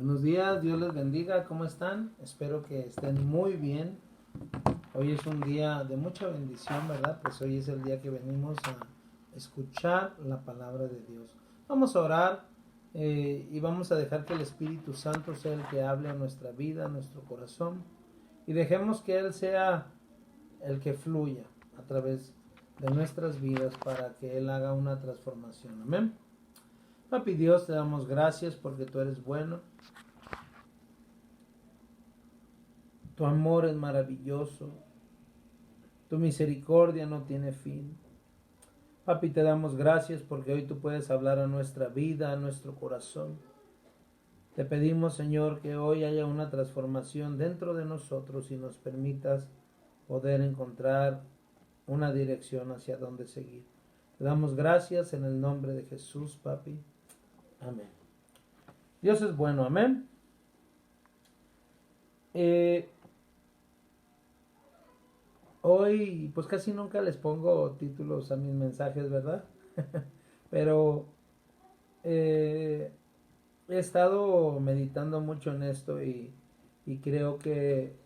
Buenos días, Dios les bendiga, ¿cómo están? Espero que estén muy bien. Hoy es un día de mucha bendición, ¿verdad? Pues hoy es el día que venimos a escuchar la palabra de Dios. Vamos a orar y vamos a dejar que el Espíritu Santo sea el que hable a nuestra vida, a nuestro corazón. Y dejemos que Él sea el que fluya a través de nuestras vidas para que Él haga una transformación. Amén. Papi Dios, te damos gracias porque tú eres bueno. Tu amor es maravilloso. Tu misericordia no tiene fin. Papi, te damos gracias porque hoy tú puedes hablar a nuestra vida, a nuestro corazón. Te pedimos, Señor, que hoy haya una transformación dentro de nosotros y nos permitas poder encontrar una dirección hacia dónde seguir. Te damos gracias en el nombre de Jesús, papi. Amén. Dios es bueno, amén. Hoy pues casi nunca les pongo títulos a mis mensajes, ¿verdad? Pero he estado meditando mucho en esto y creo que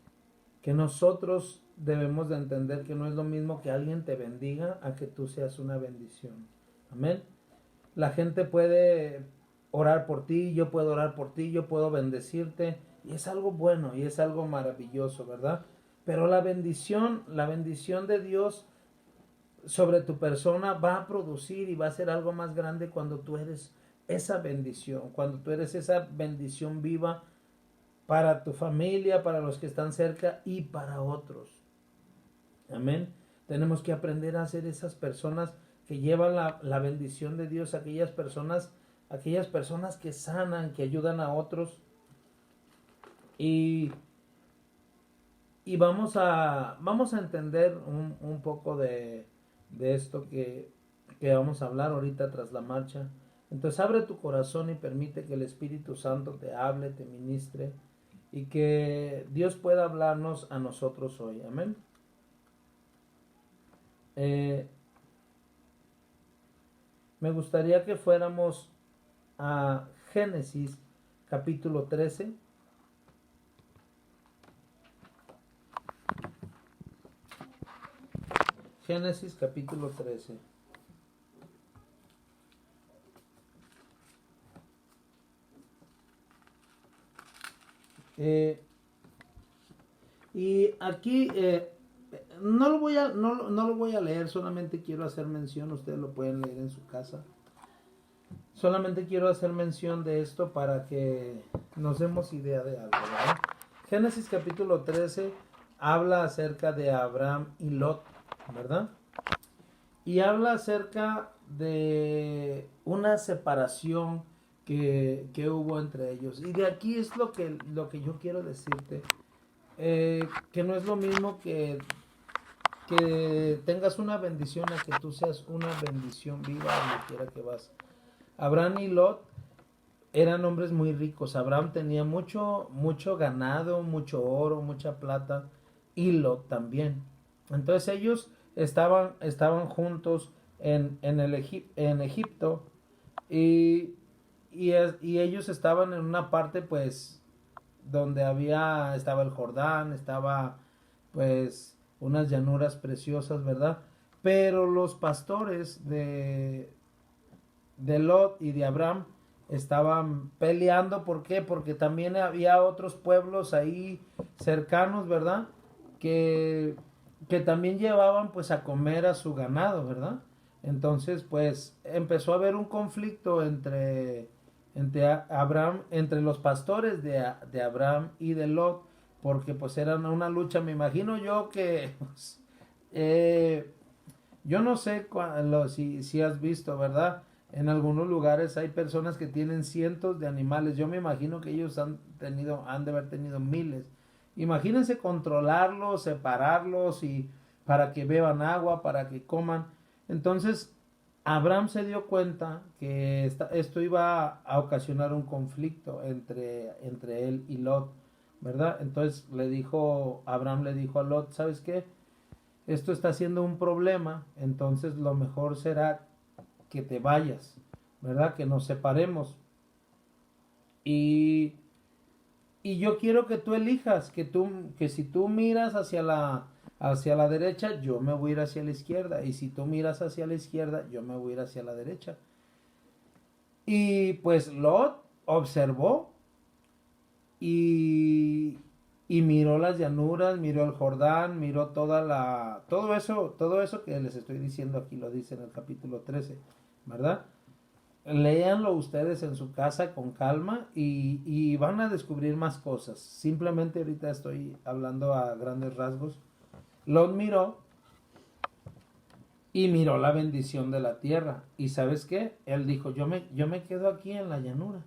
nosotros debemos de entender que no es lo mismo que alguien te bendiga a que tú seas una bendición. Amén. La gente puede orar por ti, yo puedo orar por ti, yo puedo bendecirte y es algo bueno y es algo maravilloso, ¿verdad? Pero la bendición de Dios sobre tu persona va a producir y va a ser algo más grande cuando tú eres esa bendición, cuando tú eres esa bendición viva para tu familia, para los que están cerca y para otros. Amén. Tenemos que aprender a ser esas personas que llevan la bendición de Dios, aquellas personas que sanan, que ayudan a otros. Y vamos a entender un poco de esto que vamos a hablar ahorita tras la marcha. Entonces abre tu corazón y permite que el Espíritu Santo te hable, te ministre y que Dios pueda hablarnos a nosotros hoy. Amén. Me gustaría que fuéramos a Génesis capítulo 13. Génesis capítulo 13. Y aquí no lo voy a leer, solamente quiero hacer mención, ustedes lo pueden leer en su casa. Solamente quiero hacer mención de esto para que nos demos idea de algo, ¿verdad? Génesis capítulo 13 habla acerca de Abraham y Lot, ¿verdad? Y habla acerca de una separación que hubo entre ellos. Y de aquí es lo que yo quiero decirte. Que no es lo mismo que tengas una bendición a que tú seas una bendición viva donde quiera que vas. Abraham y Lot eran hombres muy ricos. Abraham tenía mucho ganado, mucho oro, mucha plata, y Lot también. Entonces ellos estaban juntos en Egipto y ellos estaban en una parte pues donde estaba el Jordán, estaba pues unas llanuras preciosas, ¿verdad? Pero los pastores de Lot y de Abraham estaban peleando. ¿Por qué? Porque también había otros pueblos ahí cercanos, ¿verdad? Que, que también llevaban pues a comer a su ganado, ¿verdad? Entonces pues empezó a haber un conflicto entre los pastores de Abraham y de Lot, porque pues era una lucha. Me imagino yo que pues, yo no sé si has visto, ¿verdad? En algunos lugares hay personas que tienen cientos de animales. Yo me imagino que ellos han de haber tenido miles. Imagínense controlarlos, separarlos y para que beban agua, para que coman. Entonces, Abraham se dio cuenta que esto iba a ocasionar un conflicto entre él y Lot, ¿verdad? Entonces Abraham le dijo a Lot, ¿sabes qué? Esto está siendo un problema, entonces lo mejor será que te vayas, ¿verdad? Que nos separemos. Y y yo quiero que tú elijas, que si tú miras hacia la derecha, yo me voy a ir hacia la izquierda. Y si tú miras hacia la izquierda, yo me voy a ir hacia la derecha. Y pues Lot observó y, y miró las llanuras, miró el Jordán, miró todo eso que les estoy diciendo aquí lo dice en el capítulo 13, ¿verdad? Léanlo ustedes en su casa con calma y van a descubrir más cosas. Simplemente ahorita estoy hablando a grandes rasgos. Lot miró y miró la bendición de la tierra. ¿Y sabes qué? Él dijo, yo me quedo aquí en la llanura.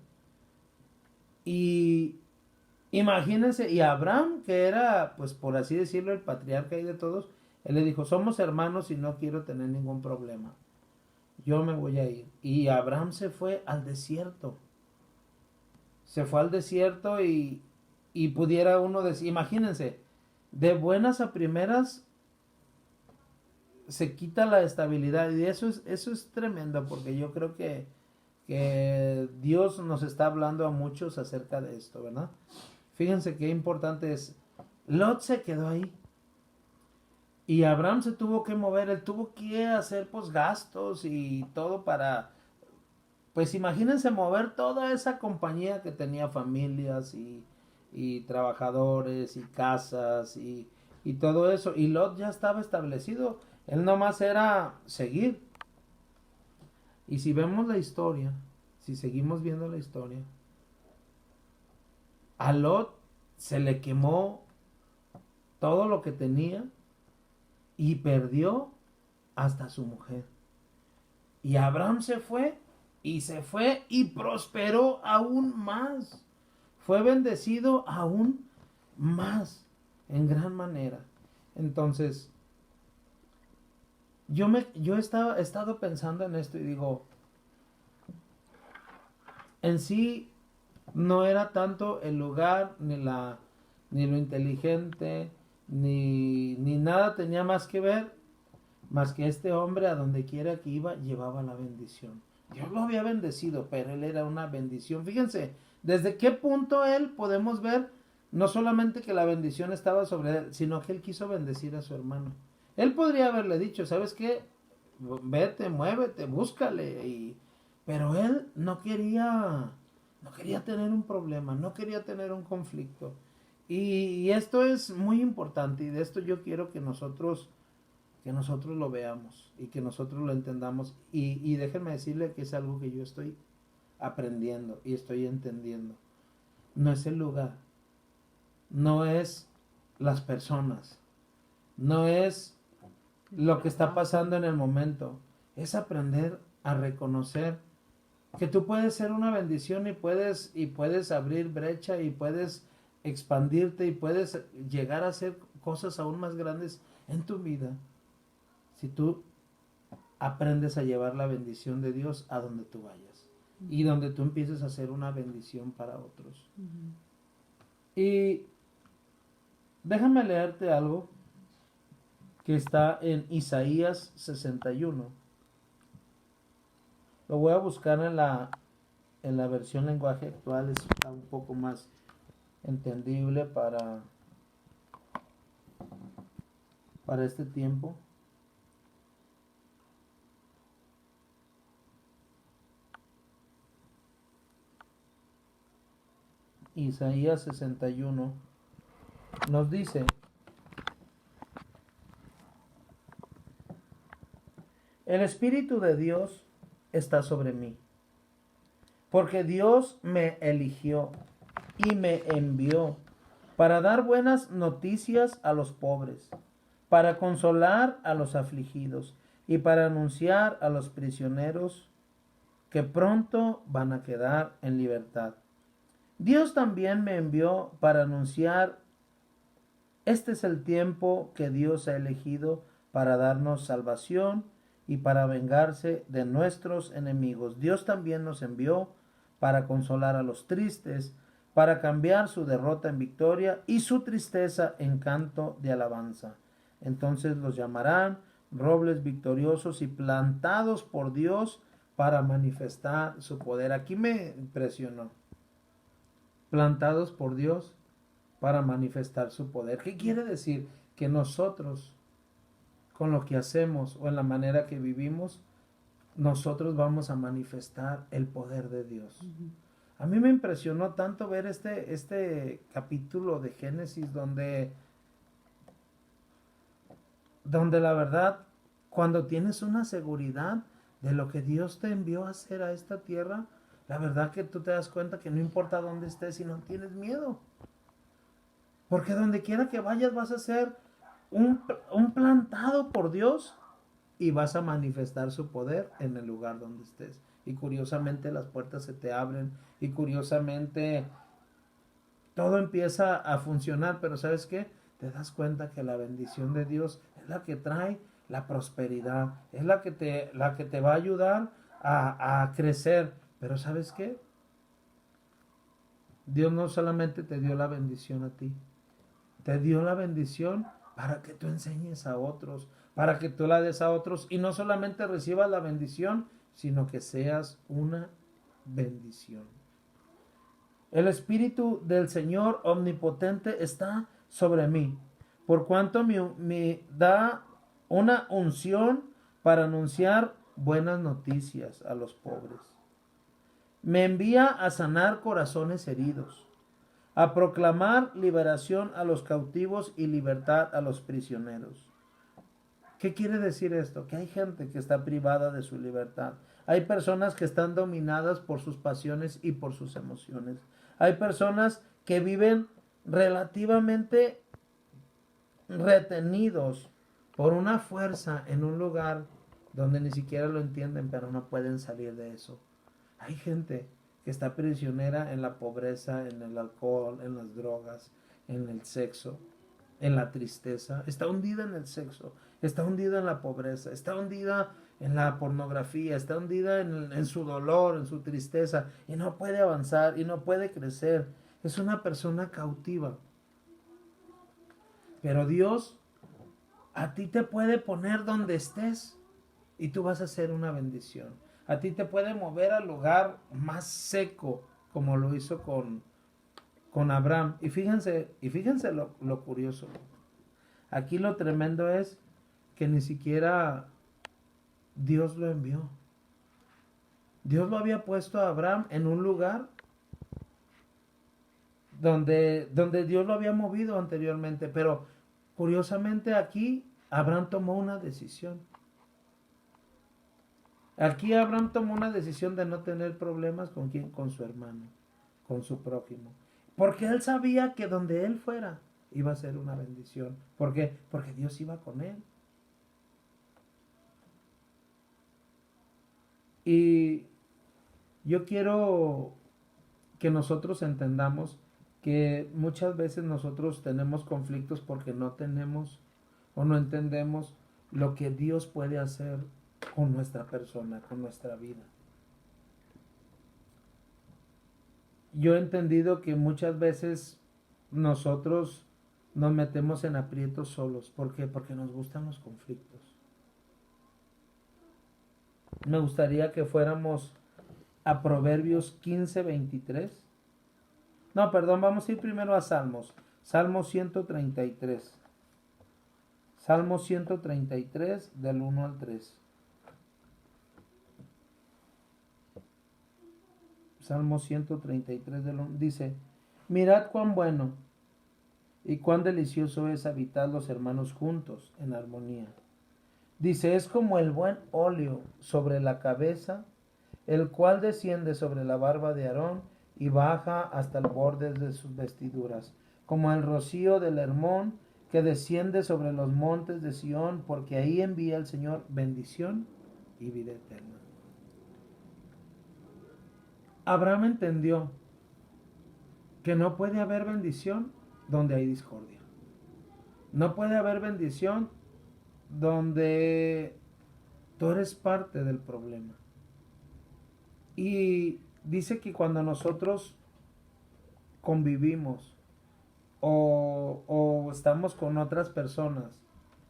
Y imagínense, y Abraham, que era, pues por así decirlo, el patriarca y de todos, él le dijo, somos hermanos y no quiero tener ningún problema. Yo me voy a ir. Y Abraham se fue al desierto. Se fue al desierto y pudiera uno decir, imagínense, de buenas a primeras se quita la estabilidad. Y eso es tremendo porque yo creo que Dios nos está hablando a muchos acerca de esto, ¿verdad? Fíjense qué importante es. Lot se quedó ahí. Y Abraham se tuvo que mover, él tuvo que hacer pues gastos y todo para, pues imagínense mover toda esa compañía que tenía familias y trabajadores y casas y todo eso. Y Lot ya estaba establecido, él nomás era seguir. Y si vemos la historia, si seguimos viendo la historia, a Lot se le quemó todo lo que tenía y perdió hasta su mujer. Y Abraham se fue y prosperó aún más. Fue bendecido aún más, en gran manera. Entonces, yo he estado pensando en esto y digo, en sí no era tanto el lugar, ni lo inteligente, ni nada tenía más que ver, más que este hombre a donde quiera que iba llevaba la bendición. Dios lo había bendecido, pero él era una bendición. Fíjense, desde qué punto él podemos ver no solamente que la bendición estaba sobre él, sino que él quiso bendecir a su hermano. Él podría haberle dicho, ¿sabes qué? Vete, muévete, búscale. Pero él no quería tener un problema, no quería tener un conflicto. Y esto es muy importante y de esto yo quiero que nosotros lo veamos y que nosotros lo entendamos. Y déjenme decirle que es algo que yo estoy aprendiendo y estoy entendiendo. No es el lugar, no es las personas, no es lo que está pasando en el momento, es aprender a reconocer que tú puedes ser una bendición y puedes abrir brecha y puedes expandirte y puedes llegar a hacer cosas aún más grandes en tu vida si tú aprendes a llevar la bendición de Dios a donde tú vayas y donde tú empieces a ser una bendición para otros. Y déjame leerte algo que está en Isaías 61. Lo voy a buscar en la versión lenguaje actual, está un poco más entendible para este tiempo. Isaías 61 nos dice: el Espíritu de Dios está sobre mí, porque Dios me eligió y me envió para dar buenas noticias a los pobres, para consolar a los afligidos y para anunciar a los prisioneros que pronto van a quedar en libertad. Dios también me envió para anunciar: este es el tiempo que Dios ha elegido para darnos salvación y para vengarse de nuestros enemigos. Dios también nos envió para consolar a los tristes, para cambiar su derrota en victoria y su tristeza en canto de alabanza. Entonces los llamarán robles victoriosos y plantados por Dios para manifestar su poder. Aquí me impresionó. plantados por Dios para manifestar su poder. ¿Qué quiere decir? Que nosotros, con lo que hacemos o en la manera que vivimos, nosotros vamos a manifestar el poder de Dios. A mí me impresionó tanto ver este capítulo de Génesis donde la verdad, cuando tienes una seguridad de lo que Dios te envió a hacer a esta tierra, la verdad que tú te das cuenta que no importa dónde estés y no tienes miedo. Porque donde quiera que vayas vas a ser un plantado por Dios y vas a manifestar su poder en el lugar donde estés. Y curiosamente las puertas se te abren y curiosamente todo empieza a funcionar, pero ¿sabes qué? Te das cuenta que la bendición de Dios es la que trae la prosperidad, es la que te va a ayudar a crecer. Pero ¿sabes qué? Dios no solamente te dio la bendición a ti, te dio la bendición para que tú enseñes a otros, para que tú la des a otros y no solamente recibas la bendición, sino que seas una bendición. El Espíritu del Señor omnipotente está sobre mí, por cuanto me da una unción para anunciar buenas noticias a los pobres. Me envía a sanar corazones heridos, a proclamar liberación a los cautivos y libertad a los prisioneros. ¿Qué quiere decir esto? Que hay gente que está privada de su libertad. Hay personas que están dominadas por sus pasiones y por sus emociones. Hay personas que viven relativamente retenidos por una fuerza en un lugar donde ni siquiera lo entienden, pero no pueden salir de eso. Hay gente que está prisionera en la pobreza, en el alcohol, en las drogas, en el sexo, en la tristeza. Está hundida en el sexo, está hundida en la pobreza, está hundida en la pornografía, está hundida en su dolor, en su tristeza, y no puede avanzar y no puede crecer. Es una persona cautiva. Pero Dios a ti te puede poner donde estés y tú vas a ser una bendición. A ti te puede mover al lugar más seco, como lo hizo con Abraham. Y fíjense lo curioso. Aquí lo tremendo es que ni siquiera Dios lo envió. Dios lo había puesto a Abraham en un lugar donde Dios lo había movido anteriormente, pero curiosamente aquí Abraham tomó una decisión. Aquí Abraham tomó una decisión de no tener problemas con quién, con su hermano, con su prójimo, porque él sabía que donde él fuera iba a ser una bendición. ¿Por qué? Porque Dios iba con él. Y yo quiero que nosotros entendamos que muchas veces nosotros tenemos conflictos porque no tenemos o no entendemos lo que Dios puede hacer con nuestra persona, con nuestra vida. Yo he entendido que muchas veces nosotros nos metemos en aprietos solos. ¿Por qué? Porque nos gustan los conflictos. Me gustaría que fuéramos a Proverbios 15:23. No, perdón, vamos a ir primero a Salmos. Salmo 133. Salmo 133 del 1 al 3. Salmo 133 del 1 dice: Mirad cuán bueno y cuán delicioso es habitar los hermanos juntos en armonía. Dice: es como el buen óleo sobre la cabeza, el cual desciende sobre la barba de Aarón y baja hasta el borde de sus vestiduras, como el rocío del Hermón que desciende sobre los montes de Sión, porque ahí envía el Señor bendición y vida eterna. Abraham entendió que no puede haber bendición donde hay discordia. No puede haber bendición donde tú eres parte del problema. Y dice que cuando nosotros convivimos o estamos con otras personas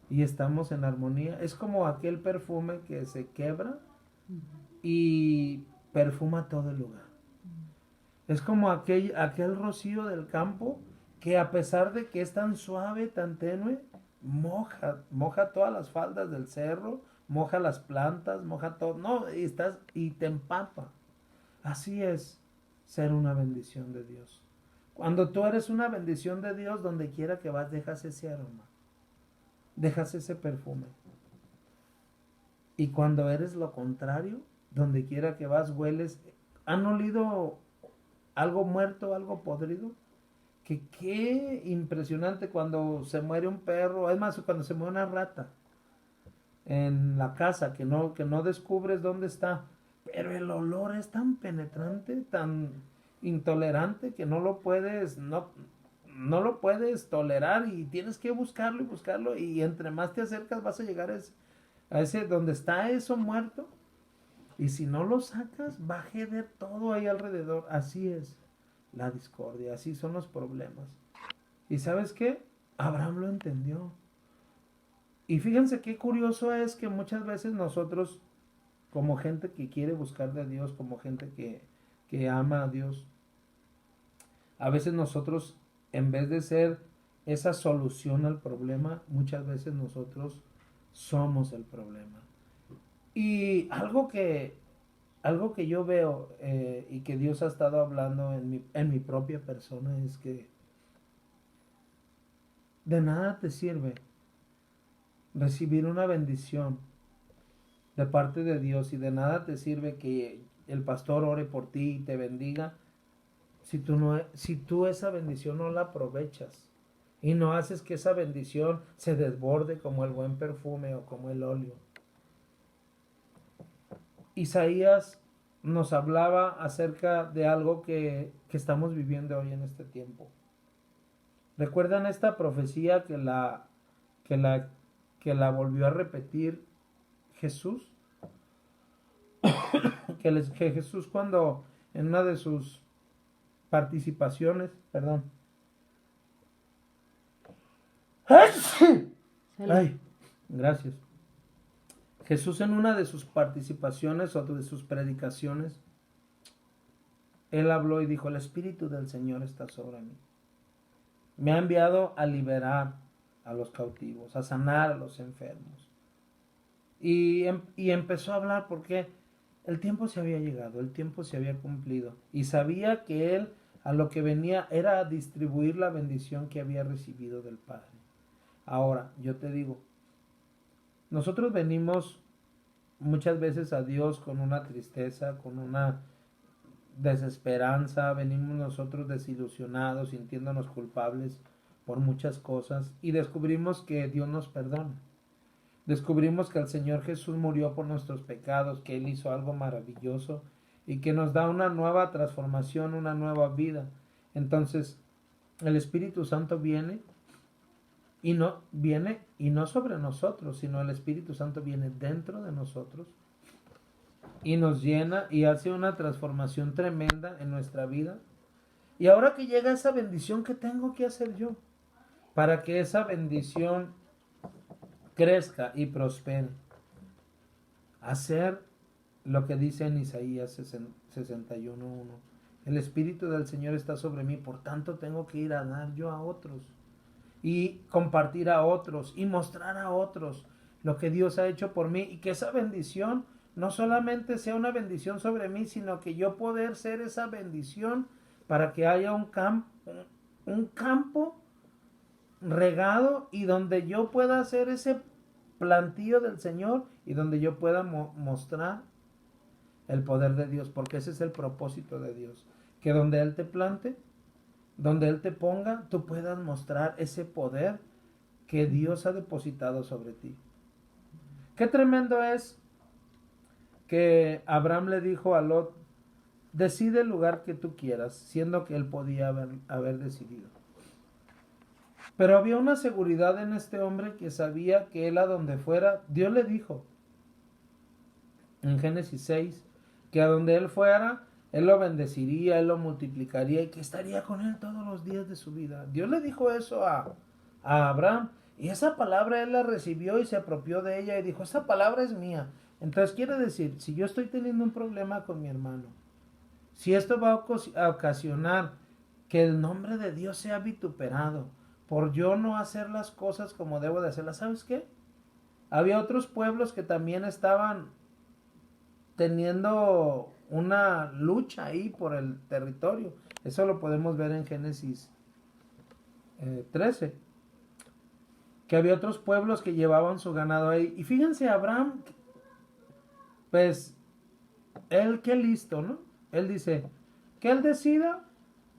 y estamos en armonía, es como aquel perfume que se quebra y perfuma todo el lugar. Es como aquel rocío del campo que a pesar de que es tan suave, tan tenue, moja todas las faldas del cerro, moja las plantas, moja todo, no, y te empapa. Así es ser una bendición de Dios. Cuando tú eres una bendición de Dios, donde quiera que vas, dejas ese aroma, dejas ese perfume. Y cuando eres lo contrario, donde quiera que vas, hueles. ¿Han olido algo muerto, algo podrido? Que qué impresionante cuando se muere un perro, es más, cuando se muere una rata en la casa, que no descubres dónde está, pero el olor es tan penetrante, tan intolerante que no lo puedes tolerar y tienes que buscarlo y buscarlo y entre más te acercas vas a llegar a ese donde está eso muerto y si no lo sacas va a jeder todo ahí alrededor. Así es la discordia, así son los problemas. ¿Y sabes qué? Abraham lo entendió. Y fíjense qué curioso es que muchas veces nosotros, como gente que quiere buscar de Dios, como gente que ama a Dios, a veces nosotros, en vez de ser esa solución al problema, muchas veces nosotros somos el problema. Y algo que yo veo y que Dios ha estado hablando en mi propia persona es que de nada te sirve recibir una bendición de parte de Dios y de nada te sirve que el pastor ore por ti y te bendiga si tú esa bendición no la aprovechas y no haces que esa bendición se desborde como el buen perfume o como el óleo. Isaías nos hablaba acerca de algo que estamos viviendo hoy en este tiempo. ¿Recuerdan esta profecía que la, que la volvió a repetir Jesús? Que Jesús cuando en una de sus participaciones, perdón. Ay, gracias. Jesús en una de sus participaciones o de sus predicaciones, él habló y dijo, el Espíritu del Señor está sobre mí. Me ha enviado a liberar a los cautivos, a sanar a los enfermos. Y empezó a hablar porque el tiempo se había llegado, el tiempo se había cumplido. Y sabía que él a lo que venía era a distribuir la bendición que había recibido del Padre. Ahora, yo te digo, nosotros venimos muchas veces a Dios con una tristeza, con una desesperanza, venimos nosotros desilusionados, sintiéndonos culpables por muchas cosas y descubrimos que Dios nos perdona. Descubrimos que el Señor Jesús murió por nuestros pecados, que Él hizo algo maravilloso y que nos da una nueva transformación, una nueva vida. Entonces, el Espíritu Santo viene y no sobre nosotros, sino el Espíritu Santo viene dentro de nosotros y nos llena y hace una transformación tremenda en nuestra vida. Y ahora que llega esa bendición, ¿qué tengo que hacer yo? Para que esa bendición crezca y prospere. Hacer lo que dice en Isaías 61:1. El Espíritu del Señor está sobre mí, por tanto tengo que ir a dar yo a otros. Y compartir a otros y mostrar a otros lo que Dios ha hecho por mí y que esa bendición no solamente sea una bendición sobre mí, sino que yo poder ser esa bendición para que haya un campo regado y donde yo pueda hacer ese plantío del Señor y donde yo pueda mostrar el poder de Dios, porque ese es el propósito de Dios, que donde Él te plante, donde Él te ponga, tú puedas mostrar ese poder que Dios ha depositado sobre ti. Qué tremendo es que Abraham le dijo a Lot, decide el lugar que tú quieras, siendo que él podía haber decidido. Pero había una seguridad en este hombre que sabía que él a donde fuera, Dios le dijo en Génesis 6, que a donde él fuera, él lo bendeciría, él lo multiplicaría y que estaría con él todos los días de su vida. Dios le dijo eso a Abraham y esa palabra él la recibió y se apropió de ella y dijo, esa palabra es mía. Entonces quiere decir, si yo estoy teniendo un problema con mi hermano, si esto va a ocasionar que el nombre de Dios sea vituperado por yo no hacer las cosas como debo de hacerlas, ¿sabes qué? Había otros pueblos que también estaban teniendo una lucha ahí por el territorio. Eso lo podemos ver en Génesis 13. Que había otros pueblos que llevaban su ganado ahí. Y fíjense, Abraham, pues, él qué listo, ¿no? Él dice, que él decida,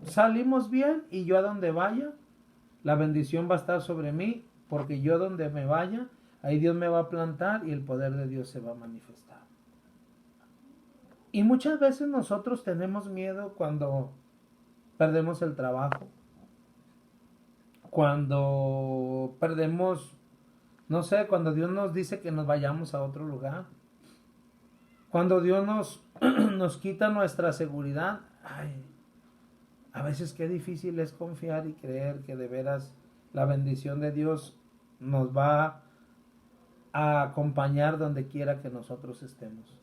salimos bien y yo a donde vaya, la bendición va a estar sobre mí, porque yo donde me vaya, ahí Dios me va a plantar y el poder de Dios se va a manifestar. Y muchas veces nosotros tenemos miedo cuando perdemos el trabajo, cuando perdemos, no sé, cuando Dios nos dice que nos vayamos a otro lugar, cuando Dios nos quita nuestra seguridad. Ay, a veces qué difícil es confiar y creer que de veras la bendición de Dios nos va a acompañar donde quiera que nosotros estemos.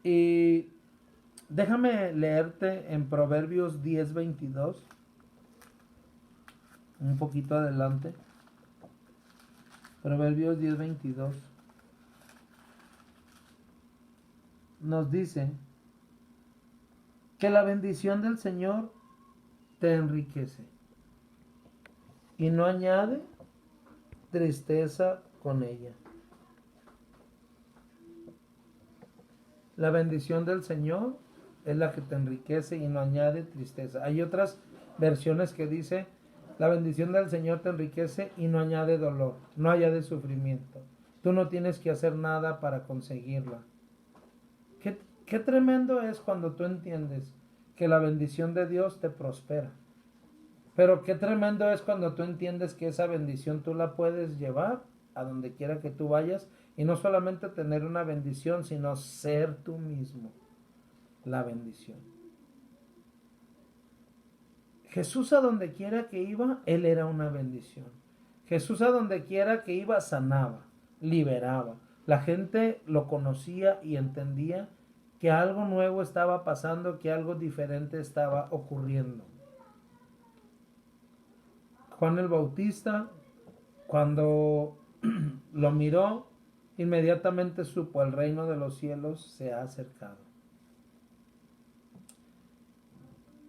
Y déjame leerte en Proverbios 10:22, un poquito adelante. Proverbios 10:22 nos dice que la bendición del Señor te enriquece y no añade tristeza con ella. La bendición del Señor es la que te enriquece y no añade tristeza. Hay otras versiones que dice, la bendición del Señor te enriquece y no añade dolor, no añade sufrimiento. Tú no tienes que hacer nada para conseguirla. Qué tremendo es cuando tú entiendes que la bendición de Dios te prospera. Pero qué tremendo es cuando tú entiendes que esa bendición tú la puedes llevar a donde quiera que tú vayas y no solamente tener una bendición, sino ser tú mismo la bendición. Jesús a donde quiera que iba, Él era una bendición. Jesús a donde quiera que iba, sanaba, liberaba. La gente lo conocía y entendía que algo nuevo estaba pasando, que algo diferente estaba ocurriendo. Juan el Bautista, cuando lo miró, inmediatamente supo, el reino de los cielos se ha acercado.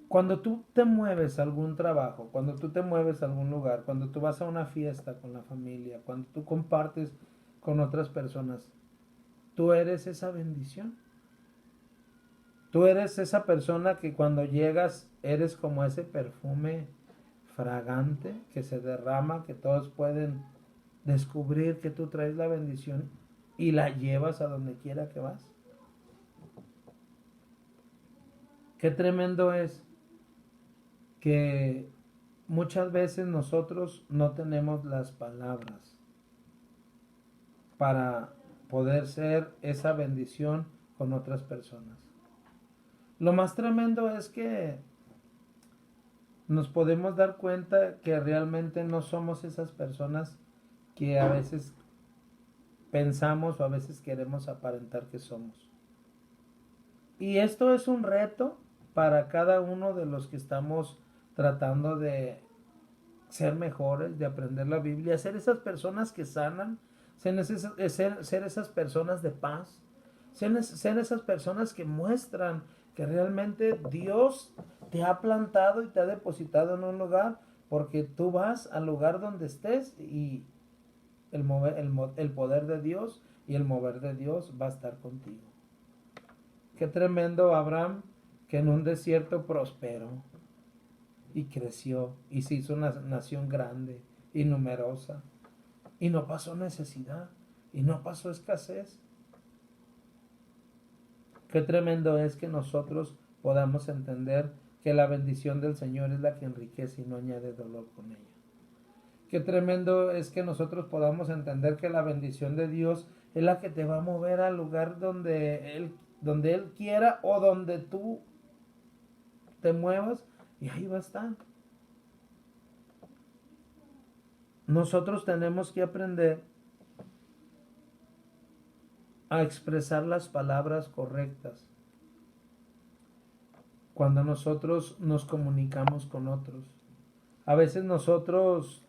Cuando tú te mueves a algún trabajo, cuando tú te mueves a algún lugar, cuando tú vas a una fiesta con la familia, cuando tú compartes con otras personas, tú eres esa bendición. Tú eres esa persona que cuando llegas eres como ese perfume fragante que se derrama, que todos pueden descubrir que tú traes la bendición y la llevas a donde quiera que vas. Qué tremendo es que muchas veces nosotros no tenemos las palabras para poder ser esa bendición con otras personas. Lo más tremendo es que nos podemos dar cuenta que realmente no somos esas personas que a veces pensamos o a veces queremos aparentar que somos. Y esto es un reto para cada uno de los que estamos tratando de ser mejores, de aprender la Biblia, ser esas personas que sanan, ser esas personas de paz, ser esas personas que muestran que realmente Dios te ha plantado y te ha depositado en un lugar, porque tú vas al lugar donde estés y el poder de Dios y el mover de Dios va a estar contigo. Qué tremendo Abraham, que en un desierto prosperó y creció y se hizo una nación grande y numerosa y no pasó necesidad y no pasó escasez. Qué tremendo es que nosotros podamos entender que la bendición del Señor es la que enriquece y no añade dolor con ella. Qué tremendo es que nosotros podamos entender que la bendición de Dios es la que te va a mover al lugar donde Él quiera o donde tú te muevas y ahí va a estar. Nosotros tenemos que aprender a expresar las palabras correctas cuando nosotros nos comunicamos con otros. A veces nosotros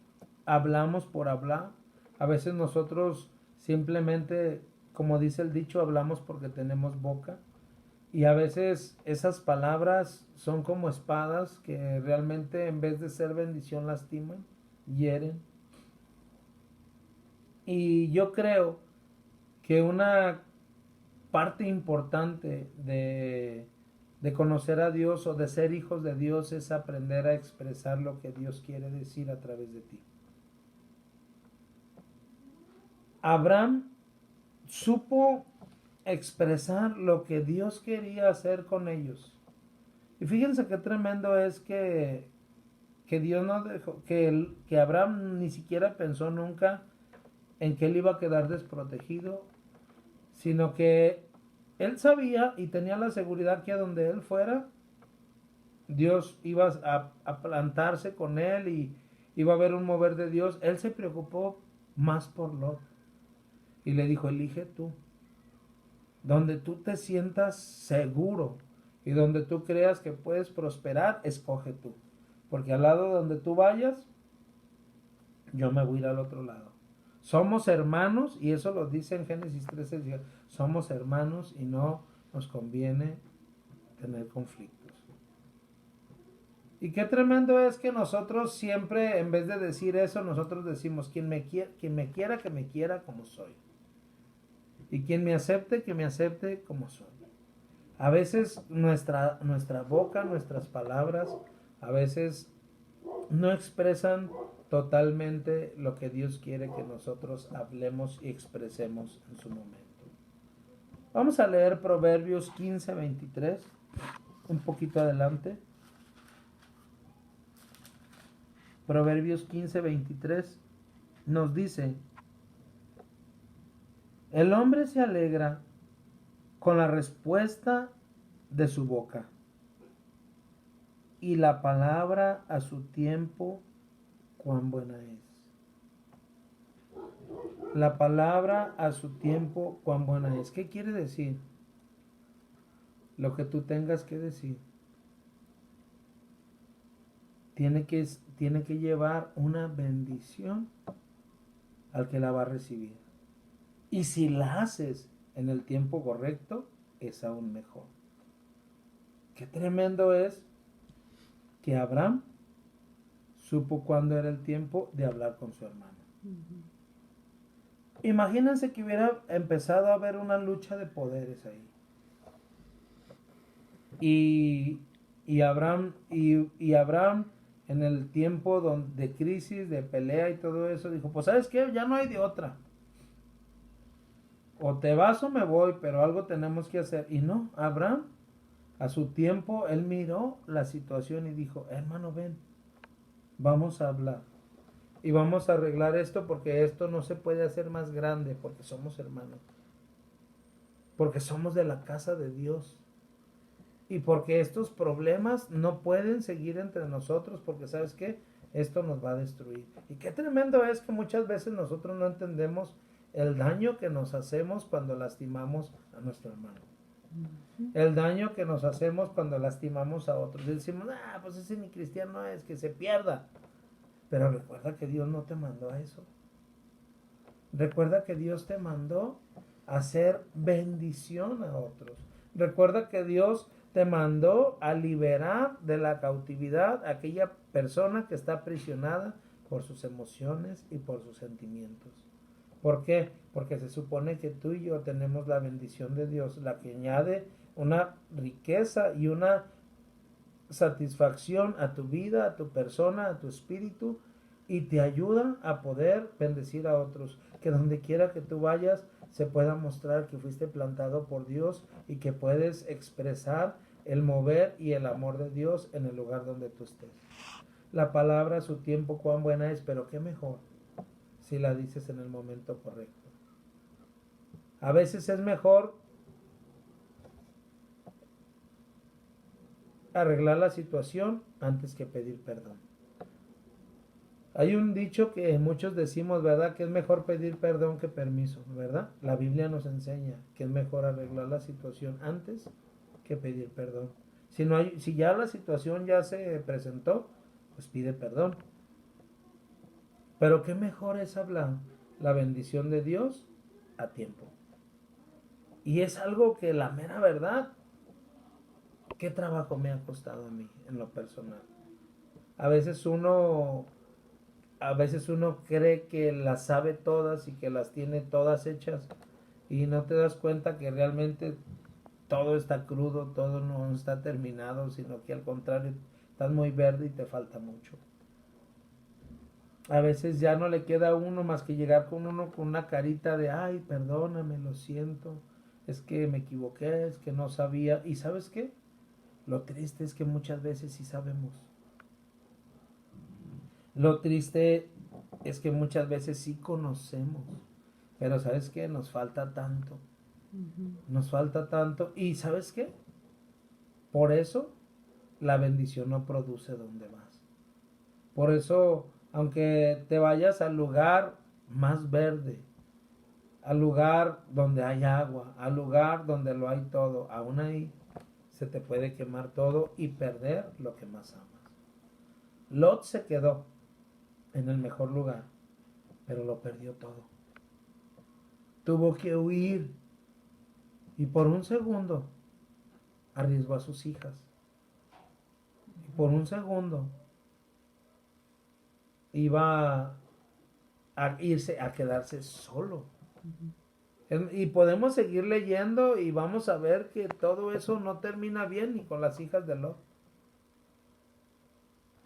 hablamos por hablar, a veces nosotros simplemente, como dice el dicho, hablamos porque tenemos boca. Y a veces esas palabras son como espadas que realmente en vez de ser bendición lastiman, hieren. Y yo creo que una parte importante de conocer a Dios o de ser hijos de Dios es aprender a expresar lo que Dios quiere decir a través de ti. Abraham supo expresar lo que Dios quería hacer con ellos. Y fíjense qué tremendo es que Dios no dejó, que Abraham ni siquiera pensó nunca en que él iba a quedar desprotegido, sino que él sabía y tenía la seguridad que a donde él fuera, Dios iba a plantarse con él y iba a haber un mover de Dios. Él se preocupó más por Lot y le dijo, elige tú, donde tú te sientas seguro y donde tú creas que puedes prosperar, escoge tú, porque al lado donde tú vayas, yo me voy a ir al otro lado. Somos hermanos, y eso lo dice en Génesis 13, somos hermanos y no nos conviene tener conflictos. Y qué tremendo es que nosotros siempre, en vez de decir eso, nosotros decimos, quien me quiera, que me quiera como soy. Y quien me acepte, que me acepte como soy. A veces nuestra boca, nuestras palabras, a veces no expresan totalmente lo que Dios quiere que nosotros hablemos y expresemos en su momento. Vamos a leer Proverbios 15:23, un poquito adelante. Proverbios 15:23 nos dice, el hombre se alegra con la respuesta de su boca, y la palabra a su tiempo, cuán buena es. La palabra a su tiempo, cuán buena es. ¿Qué quiere decir? Lo que tú tengas que decir tiene que llevar una bendición al que la va a recibir. Y si la haces en el tiempo correcto, es aún mejor. Qué tremendo es que Abraham supo cuándo era el tiempo de hablar con su hermano. Imagínense que hubiera empezado a haber una lucha de poderes ahí. Y Abraham en el tiempo de crisis, de pelea y todo eso, dijo, pues ¿sabes qué? Ya no hay de otra. O te vas o me voy, pero algo tenemos que hacer. Y no, Abraham, a su tiempo, él miró la situación y dijo, hermano, ven, vamos a hablar. Y vamos a arreglar esto porque esto no se puede hacer más grande porque somos hermanos. Porque somos de la casa de Dios. Y porque estos problemas no pueden seguir entre nosotros porque ¿sabes qué? Esto nos va a destruir. Y qué tremendo es que muchas veces nosotros no entendemos el daño que nos hacemos cuando lastimamos a nuestro hermano. El daño que nos hacemos cuando lastimamos a otros. Y decimos, pues ese ni cristiano es, que se pierda. Pero recuerda que Dios no te mandó a eso. Recuerda que Dios te mandó a hacer bendición a otros. Recuerda que Dios te mandó a liberar de la cautividad a aquella persona que está aprisionada por sus emociones y por sus sentimientos. ¿Por qué? Porque se supone que tú y yo tenemos la bendición de Dios, la que añade una riqueza y una satisfacción a tu vida, a tu persona, a tu espíritu, y te ayuda a poder bendecir a otros. Que donde quiera que tú vayas se pueda mostrar que fuiste plantado por Dios y que puedes expresar el mover y el amor de Dios en el lugar donde tú estés. La palabra a su tiempo, cuán buena es, pero qué mejor si la dices en el momento correcto. A veces es mejor arreglar la situación antes que pedir perdón. Hay un dicho que muchos decimos, ¿verdad? Que es mejor pedir perdón que permiso, ¿verdad? La Biblia nos enseña que es mejor arreglar la situación antes que pedir perdón. Si no hay, si ya la situación ya se presentó, pues pide perdón. Pero qué mejor es hablar la bendición de Dios a tiempo. Y es algo que la mera verdad, qué trabajo me ha costado a mí en lo personal. A veces uno, a veces uno cree que las sabe todas y que las tiene todas hechas y no te das cuenta que realmente todo está crudo, todo no está terminado, sino que al contrario, estás muy verde y te falta mucho. A veces ya no le queda a uno más que llegar con uno con una carita de, ay, perdóname, lo siento, es que me equivoqué, es que no sabía. ¿Y sabes qué? Lo triste es que muchas veces sí sabemos. Lo triste es que muchas veces sí conocemos. Pero ¿sabes qué? Nos falta tanto. Nos falta tanto. ¿Y sabes qué? Por eso la bendición no produce donde vas. Por eso, aunque te vayas al lugar más verde, al lugar donde hay agua, al lugar donde lo hay todo, aún ahí se te puede quemar todo y perder lo que más amas. Lot se quedó en el mejor lugar, pero lo perdió todo. Tuvo que huir y por un segundo arriesgó a sus hijas. Y por un segundo iba a irse, a quedarse solo. Y podemos seguir leyendo y vamos a ver que todo eso no termina bien ni con las hijas de Lot.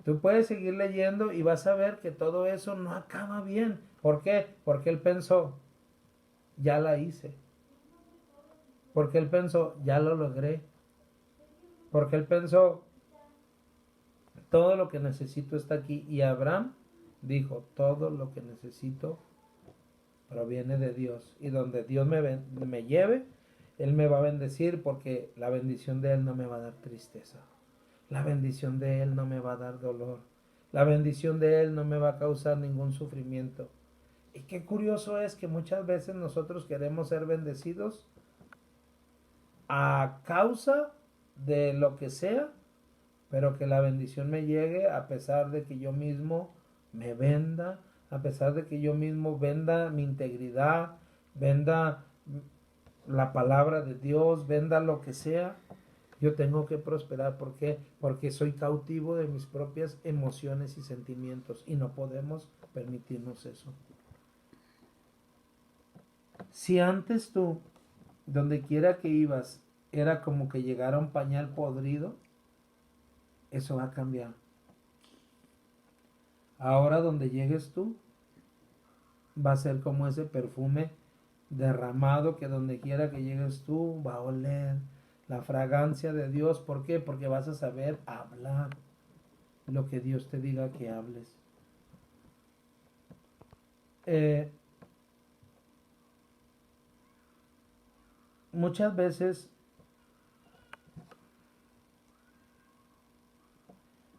Tú puedes seguir leyendo y vas a ver que todo eso no acaba bien. ¿Por qué? Porque él pensó, ya la hice. Porque él pensó, ya lo logré. Porque él pensó, todo lo que necesito está aquí. Y Abraham dijo, todo lo que necesito proviene de Dios. Y donde Dios me lleve, Él me va a bendecir porque la bendición de Él no me va a dar tristeza. La bendición de Él no me va a dar dolor. La bendición de Él no me va a causar ningún sufrimiento. Y qué curioso es que muchas veces nosotros queremos ser bendecidos a causa de lo que sea, pero que la bendición me llegue a pesar de que yo mismo me venda, a pesar de que yo mismo venda mi integridad, venda la palabra de Dios, venda lo que sea. Yo tengo que prosperar. ¿Por qué? Porque soy cautivo de mis propias emociones y sentimientos y no podemos permitirnos eso. Si antes tú, donde quiera que ibas, era como que llegara un pañal podrido, eso va a cambiar. Ahora donde llegues tú, va a ser como ese perfume derramado que donde quiera que llegues tú, va a oler la fragancia de Dios. ¿Por qué? Porque vas a saber hablar lo que Dios te diga que hables. Muchas veces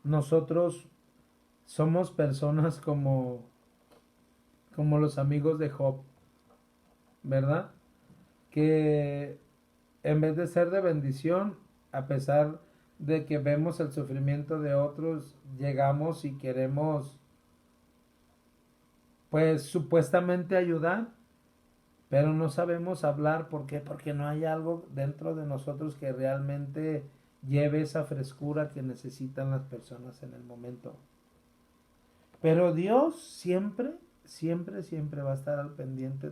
nosotros somos personas como los amigos de Job, ¿verdad? Que en vez de ser de bendición, a pesar de que vemos el sufrimiento de otros, llegamos y queremos, pues supuestamente ayudar, pero no sabemos hablar. ¿Por qué? Porque no hay algo dentro de nosotros que realmente lleve esa frescura que necesitan las personas en el momento. Pero Dios siempre, siempre, siempre va a estar al pendiente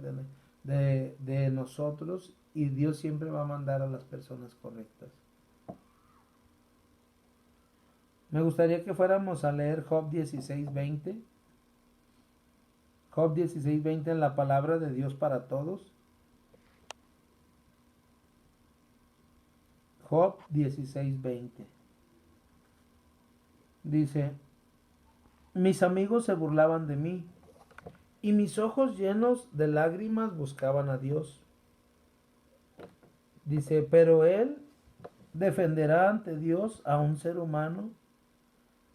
de nosotros y Dios siempre va a mandar a las personas correctas. Me gustaría que fuéramos a leer Job 16:20. Job 16:20 en la palabra de Dios para todos. Job 16:20. Dice, mis amigos se burlaban de mí y mis ojos llenos de lágrimas buscaban a Dios. Dice, pero Él defenderá ante Dios a un ser humano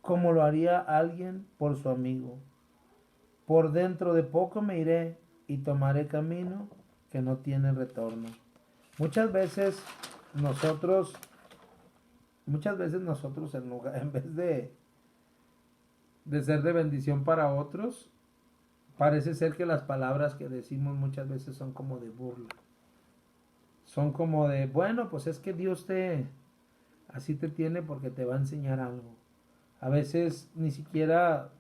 como lo haría alguien por su amigo. Por dentro de poco me iré y tomaré camino que no tiene retorno. Muchas veces nosotros muchas veces nosotros en vez de ser de bendición para otros, parece ser que las palabras que decimos muchas veces son como de burla. Son como de, bueno, pues es que Dios así te tiene porque te va a enseñar algo. A veces ni siquiera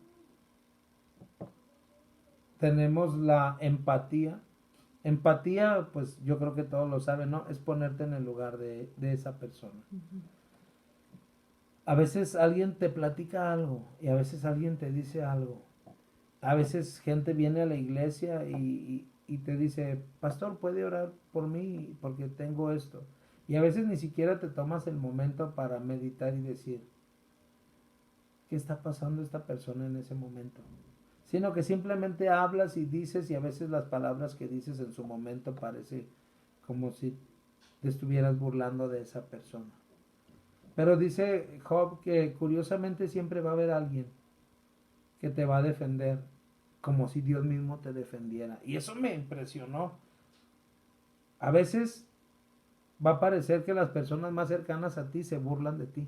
tenemos la empatía. Empatía, pues yo creo que todos lo saben, ¿no? Es ponerte en el lugar de esa persona. Ujú. A veces alguien te platica algo y a veces alguien te dice algo. A veces gente viene a la iglesia y te dice, pastor, ¿puede orar por mí porque tengo esto? Y a veces ni siquiera te tomas el momento para meditar y decir, ¿qué está pasando esta persona en ese momento? Sino que simplemente hablas y dices y a veces las palabras que dices en su momento parece como si te estuvieras burlando de esa persona. Pero dice Job que curiosamente siempre va a haber alguien que te va a defender como si Dios mismo te defendiera. Y eso me impresionó. A veces va a parecer que las personas más cercanas a ti se burlan de ti.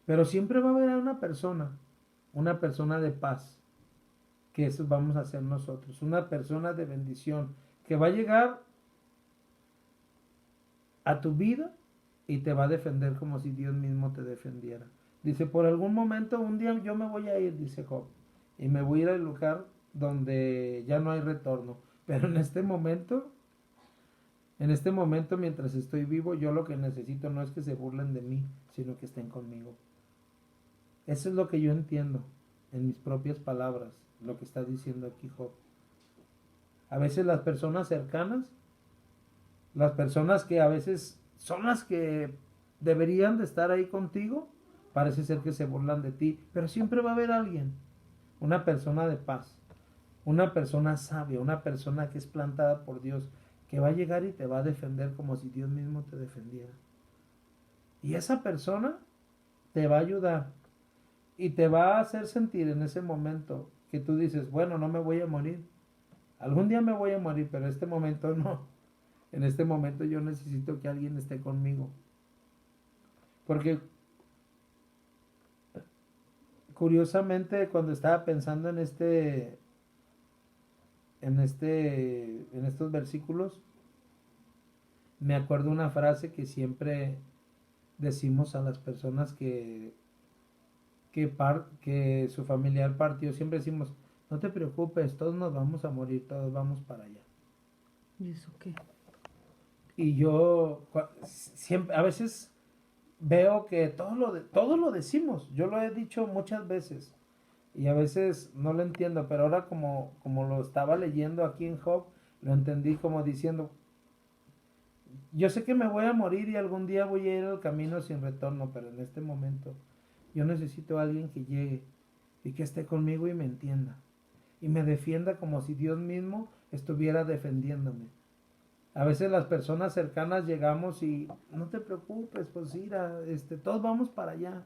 Pero siempre va a haber una persona de paz, que eso vamos a hacer nosotros, una persona de bendición, que va a llegar a tu vida y te va a defender como si Dios mismo te defendiera. Dice, por algún momento, un día yo me voy a ir, dice Job, y me voy a ir al lugar donde ya no hay retorno. Pero en este momento, mientras estoy vivo, yo lo que necesito no es que se burlen de mí, sino que estén conmigo. Eso es lo que yo entiendo en mis propias palabras, lo que está diciendo aquí Job. A veces las personas cercanas, las personas que a veces son las que deberían de estar ahí contigo, parece ser que se burlan de ti, pero siempre va a haber alguien, una persona de paz, una persona sabia, una persona que es plantada por Dios, que va a llegar y te va a defender como si Dios mismo te defendiera. Y esa persona te va a ayudar y te va a hacer sentir en ese momento que tú dices, bueno, no me voy a morir. Algún día me voy a morir, pero en este momento no. En este momento yo necesito que alguien esté conmigo. Porque curiosamente cuando estaba pensando en estos versículos, me acuerdo una frase que siempre decimos a las personas que su familiar partió, siempre decimos, no te preocupes, todos nos vamos a morir, todos vamos para allá. ¿Y eso qué? Y yo siempre, a veces veo que todo lo decimos, yo lo he dicho muchas veces y a veces no lo entiendo, pero ahora como lo estaba leyendo aquí en Job, lo entendí como diciendo, yo sé que me voy a morir y algún día voy a ir al camino sin retorno, pero en este momento yo necesito a alguien que llegue y que esté conmigo y me entienda y me defienda como si Dios mismo estuviera defendiéndome. A veces las personas cercanas llegamos y no te preocupes, pues mira, todos vamos para allá.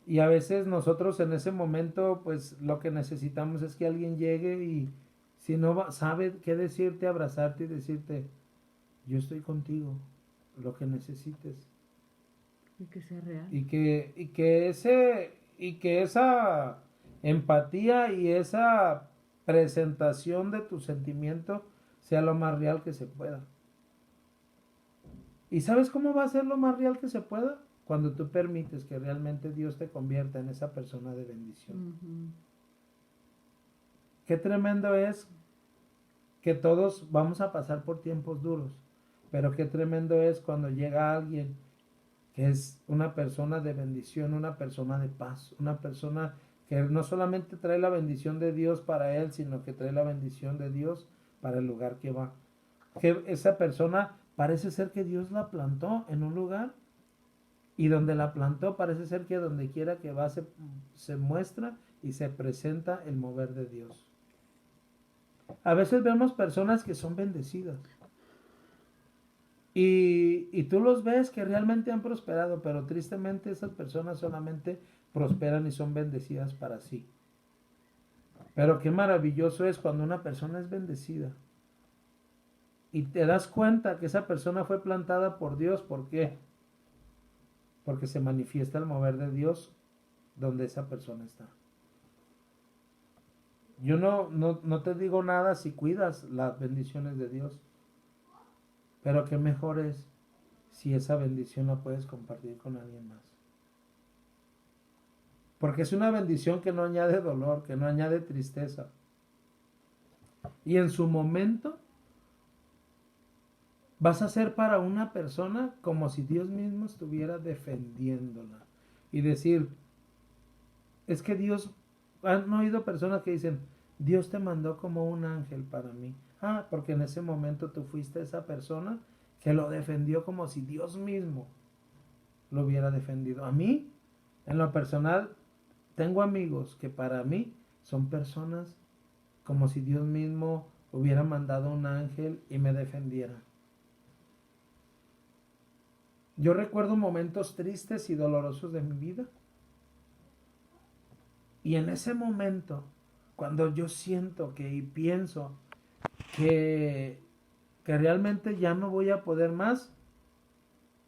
Y a veces nosotros en ese momento, pues lo que necesitamos es que alguien llegue y si no sabe qué decirte, abrazarte y decirte, yo estoy contigo, lo que necesites. Y que sea real. Y que esa empatía y esa presentación de tu sentimiento sea lo más real que se pueda. ¿Y sabes cómo va a ser lo más real que se pueda? Cuando tú permites que realmente Dios te convierta en esa persona de bendición. Ujú. Qué tremendo es que todos vamos a pasar por tiempos duros, pero qué tremendo es cuando llega alguien que es una persona de bendición, una persona de paz, una persona que no solamente trae la bendición de Dios para él, sino que trae la bendición de Dios para el lugar que va. Que esa persona parece ser que Dios la plantó en un lugar y donde la plantó parece ser que donde quiera que va se muestra y se presenta el mover de Dios. A veces vemos personas que son bendecidas y tú los ves que realmente han prosperado, pero tristemente esas personas solamente prosperan y son bendecidas para sí. Pero qué maravilloso es cuando una persona es bendecida y te das cuenta que esa persona fue plantada por Dios. ¿Por qué? Porque se manifiesta el mover de Dios donde esa persona está. Yo no te digo nada si cuidas las bendiciones de Dios, pero qué mejor es si esa bendición la puedes compartir con alguien más. Porque es una bendición que no añade dolor, que no añade tristeza. Y en su momento vas a ser para una persona como si Dios mismo estuviera defendiéndola. Y decir, es que Dios, han oído personas que dicen, Dios te mandó como un ángel para mí. Ah, porque en ese momento tú fuiste esa persona que lo defendió como si Dios mismo lo hubiera defendido. A mí, en lo personal, tengo amigos que para mí son personas como si Dios mismo hubiera mandado un ángel y me defendiera. Yo recuerdo momentos tristes y dolorosos de mi vida. Y en ese momento, cuando yo siento que y pienso que realmente ya no voy a poder más,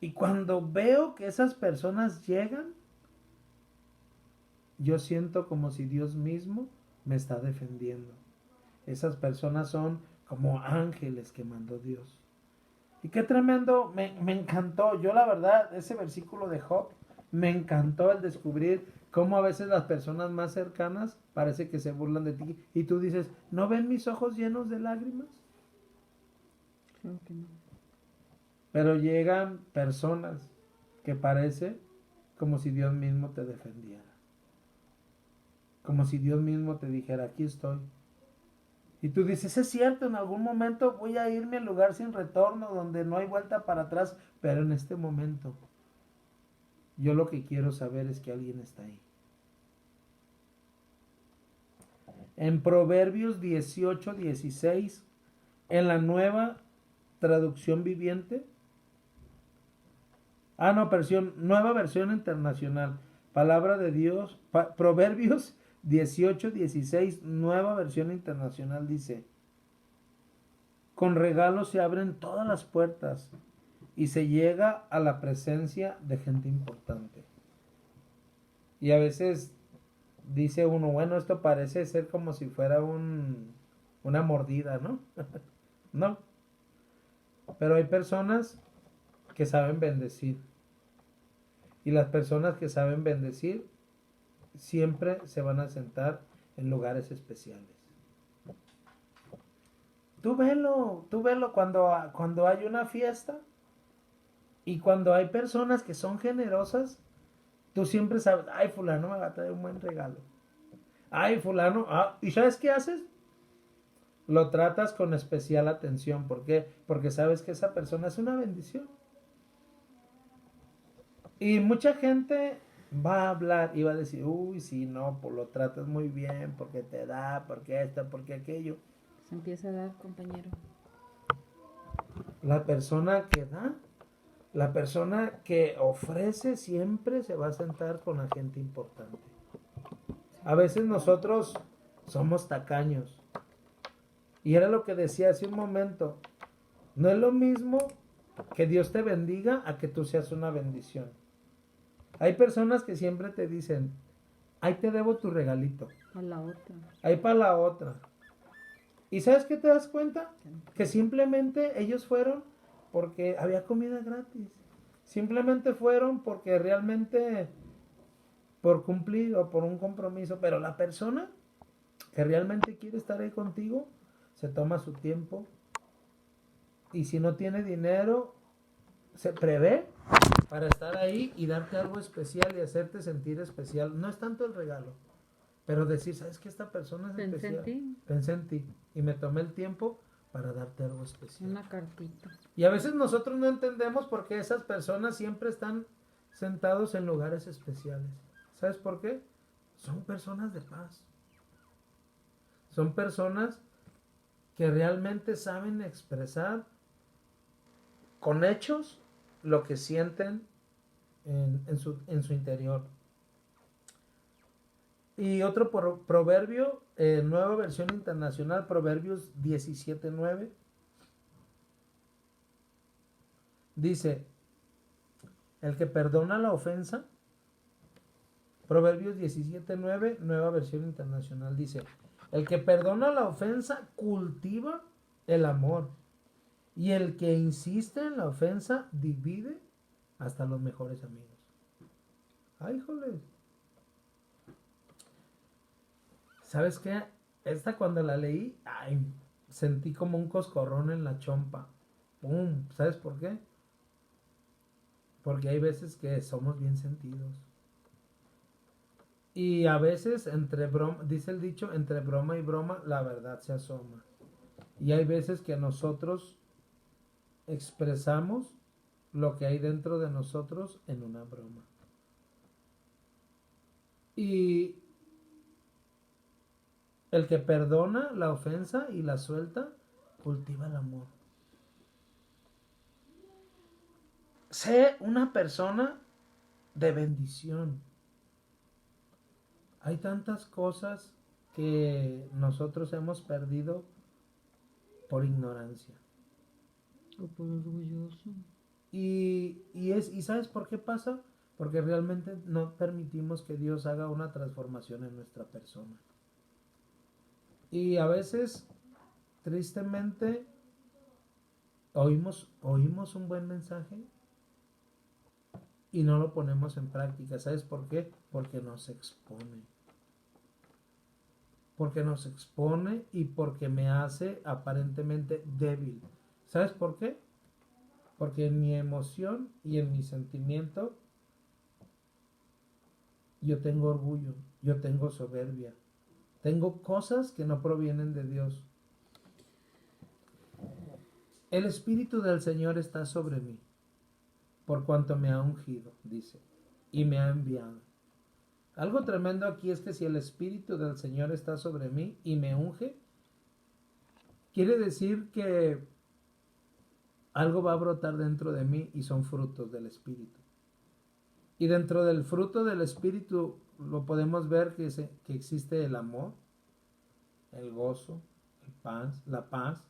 y cuando veo que esas personas llegan, yo siento como si Dios mismo me está defendiendo. Esas personas son como ángeles que mandó Dios. Y qué tremendo, me encantó. Yo la verdad, ese versículo de Job, me encantó el descubrir cómo a veces las personas más cercanas parece que se burlan de ti. Y tú dices, ¿no ven mis ojos llenos de lágrimas? Claro que no. Pero llegan personas que parece como si Dios mismo te defendiera. Como si Dios mismo te dijera, aquí estoy. Y tú dices, es cierto, en algún momento voy a irme al lugar sin retorno, donde no hay vuelta para atrás, pero en este momento yo lo que quiero saber es que alguien está ahí. En Proverbios 18:16, en la nueva traducción viviente, nueva versión internacional, palabra de Dios, Proverbios 18:16, nueva versión internacional dice, con regalos se abren todas las puertas y se llega a la presencia de gente importante. Y a veces dice uno, bueno, esto parece ser como si fuera una mordida, ¿no? No. Pero hay personas que saben bendecir. Y las personas que saben bendecir siempre se van a sentar en lugares especiales. Tú velo cuando hay una fiesta y cuando hay personas que son generosas, tú siempre sabes, ay, fulano me va a traer un buen regalo. Ay, fulano, ¿y sabes qué haces? Lo tratas con especial atención. ¿Por qué? Porque sabes que esa persona es una bendición. Y mucha gente va a hablar y va a decir, uy, sí, no, pues lo tratas muy bien, porque te da, porque esto, porque aquello. Se empieza a dar, compañero. La persona que da, la persona que ofrece siempre se va a sentar con la gente importante. A veces nosotros somos tacaños. Y era lo que decía hace un momento. No es lo mismo que Dios te bendiga a que tú seas una bendición. Hay personas que siempre te dicen, ahí te debo tu regalito. A la otra. Ahí para la otra. ¿Y sabes qué te das cuenta? Que simplemente ellos fueron porque había comida gratis. Simplemente fueron porque realmente por cumplir o por un compromiso. Pero la persona que realmente quiere estar ahí contigo se toma su tiempo. Y si no tiene dinero, se prevé para estar ahí y darte algo especial y hacerte sentir especial. No es tanto el regalo, pero decir, ¿sabes qué? Esta persona es especial. Pensé en ti y me tomé el tiempo para darte algo especial. Una cartita. Y a veces nosotros no entendemos por qué esas personas siempre están sentados en lugares especiales. ¿Sabes por qué? Son personas de paz. Son personas que realmente saben expresar con hechos lo que sienten en su interior. Y otro proverbio, nueva versión internacional, Proverbios 17:9. Dice, el que perdona la ofensa, Proverbios 17:9, nueva versión internacional, dice, el que perdona la ofensa cultiva el amor, y el que insiste en la ofensa divide hasta los mejores amigos. ¡Ay, híjole! ¿Sabes qué? Esta cuando la leí, ay, sentí como un coscorrón en la chompa. ¡Pum! ¿Sabes por qué? Porque hay veces que somos bien sentidos. Y a veces entre broma, dice el dicho, entre broma y broma la verdad se asoma. Y hay veces que nosotros expresamos lo que hay dentro de nosotros en una broma. Y el que perdona la ofensa y la suelta, cultiva el amor. Sé una persona de bendición. Hay tantas cosas que nosotros hemos perdido por ignorancia. O por orgulloso. ¿Y sabes por qué pasa? Porque realmente no permitimos que Dios haga una transformación en nuestra persona. Y a veces, tristemente, oímos un buen mensaje y no lo ponemos en práctica. ¿Sabes por qué? Porque nos expone. Porque nos expone y porque me hace aparentemente débil. ¿Sabes por qué? Porque en mi emoción y en mi sentimiento yo tengo orgullo, yo tengo soberbia, tengo cosas que no provienen de Dios. El Espíritu del Señor está sobre mí, por cuanto me ha ungido, dice, y me ha enviado. Algo tremendo aquí es que si el Espíritu del Señor está sobre mí y me unge, quiere decir que algo va a brotar dentro de mí y son frutos del Espíritu. Y dentro del fruto del Espíritu lo podemos ver que existe el amor, el gozo, la paz,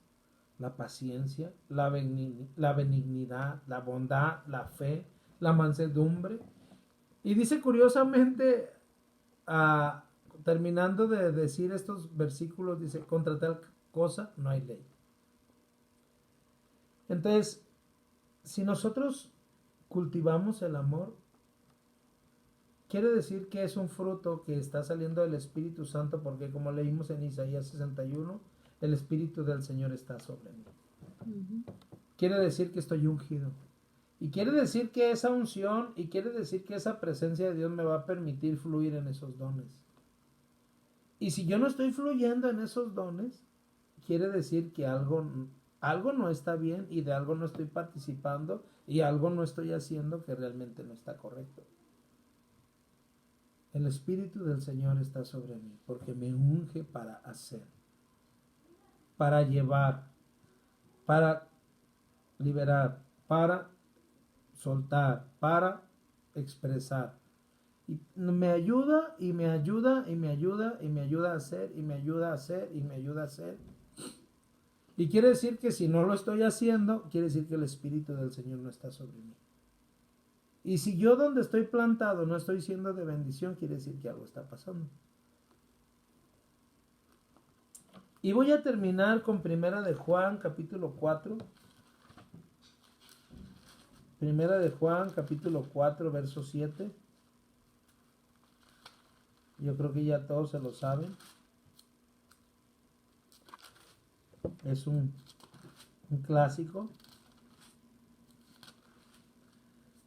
la paciencia, la benignidad, la bondad, la fe, la mansedumbre. Y dice curiosamente, terminando de decir estos versículos, dice, contra tal cosa no hay ley. Entonces, si nosotros cultivamos el amor, quiere decir que es un fruto que está saliendo del Espíritu Santo, porque como leímos en Isaías 61, el Espíritu del Señor está sobre mí. Quiere decir que estoy ungido. Y quiere decir que esa unción y quiere decir que esa presencia de Dios me va a permitir fluir en esos dones. Y si yo no estoy fluyendo en esos dones, quiere decir que algo no está bien y de algo no estoy participando y algo no estoy haciendo que realmente no está correcto. El Espíritu del Señor está sobre mí porque me unge para hacer, para llevar, para liberar, para soltar, para expresar. Y me ayuda y me ayuda y me ayuda y me ayuda a hacer y me ayuda a hacer y me ayuda a hacer. Y quiere decir que si no lo estoy haciendo, quiere decir que el Espíritu del Señor no está sobre mí. Y si yo donde estoy plantado no estoy siendo de bendición, quiere decir que algo está pasando. Y voy a terminar con Primera de Juan, capítulo 4. Primera de Juan, capítulo 4, verso 7. Yo creo que ya todos se lo saben. Es un clásico.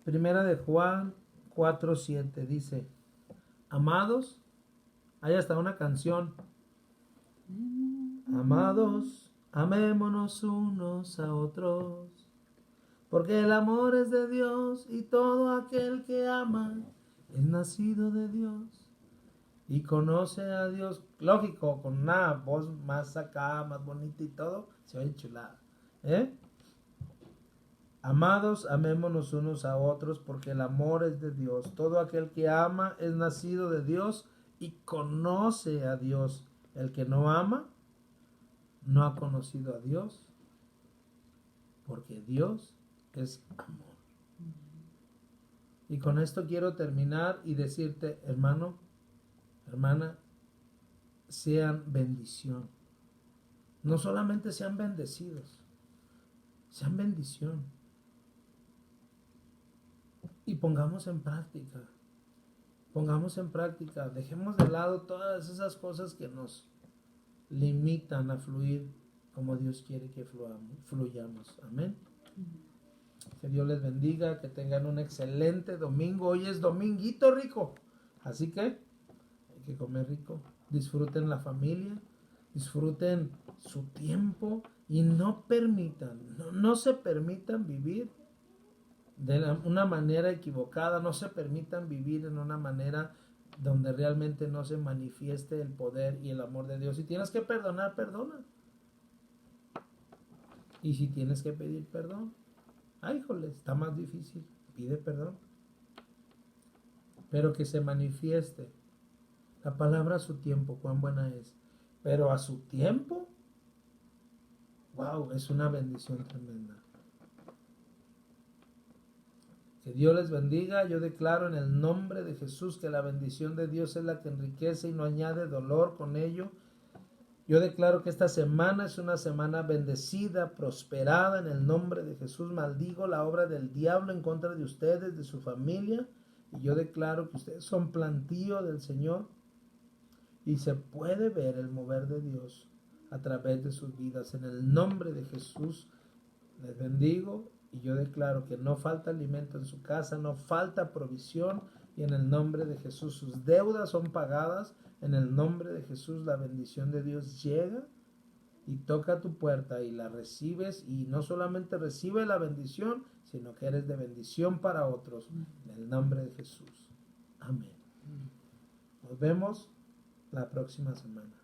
Primera de Juan 4, 7 dice, amados, hay hasta una canción. Amados, amémonos unos a otros, porque el amor es de Dios y todo aquel que ama es nacido de Dios y conoce a Dios. Lógico, con una voz más acá, más bonita y todo, se oye chulada. Amados, amémonos unos a otros, porque el amor es de Dios. Todo aquel que ama es nacido de Dios y conoce a Dios. El que no ama no ha conocido a Dios, porque Dios es amor. Y con esto quiero terminar y decirte, hermano, hermana, sean bendición. No solamente sean bendecidos, sean bendición. Y pongamos en práctica, dejemos de lado todas esas cosas que nos limitan a fluir como Dios quiere que fluyamos. Amén. Que Dios les bendiga, que tengan un excelente domingo. Hoy es dominguito rico, así que hay que comer rico. Disfruten la familia, disfruten su tiempo y no se permitan vivir de una manera equivocada, no se permitan vivir en una manera donde realmente no se manifieste el poder y el amor de Dios. Si tienes que perdonar, perdona. Y si tienes que pedir perdón, ay, híjole, está más difícil, pide perdón. Pero que se manifieste. La palabra a su tiempo, cuán buena es. Pero a su tiempo, wow, es una bendición tremenda. Que Dios les bendiga. Yo declaro en el nombre de Jesús que la bendición de Dios es la que enriquece y no añade dolor con ello. Yo declaro que esta semana es una semana bendecida, prosperada en el nombre de Jesús. Maldigo la obra del diablo en contra de ustedes, de su familia. Y yo declaro que ustedes son plantío del Señor. Y se puede ver el mover de Dios a través de sus vidas. En el nombre de Jesús les bendigo. Y yo declaro que no falta alimento en su casa, no falta provisión. Y en el nombre de Jesús sus deudas son pagadas. En el nombre de Jesús la bendición de Dios llega y toca tu puerta y la recibes. Y no solamente recibe la bendición, sino que eres de bendición para otros. En el nombre de Jesús. Amén. Nos vemos la próxima semana.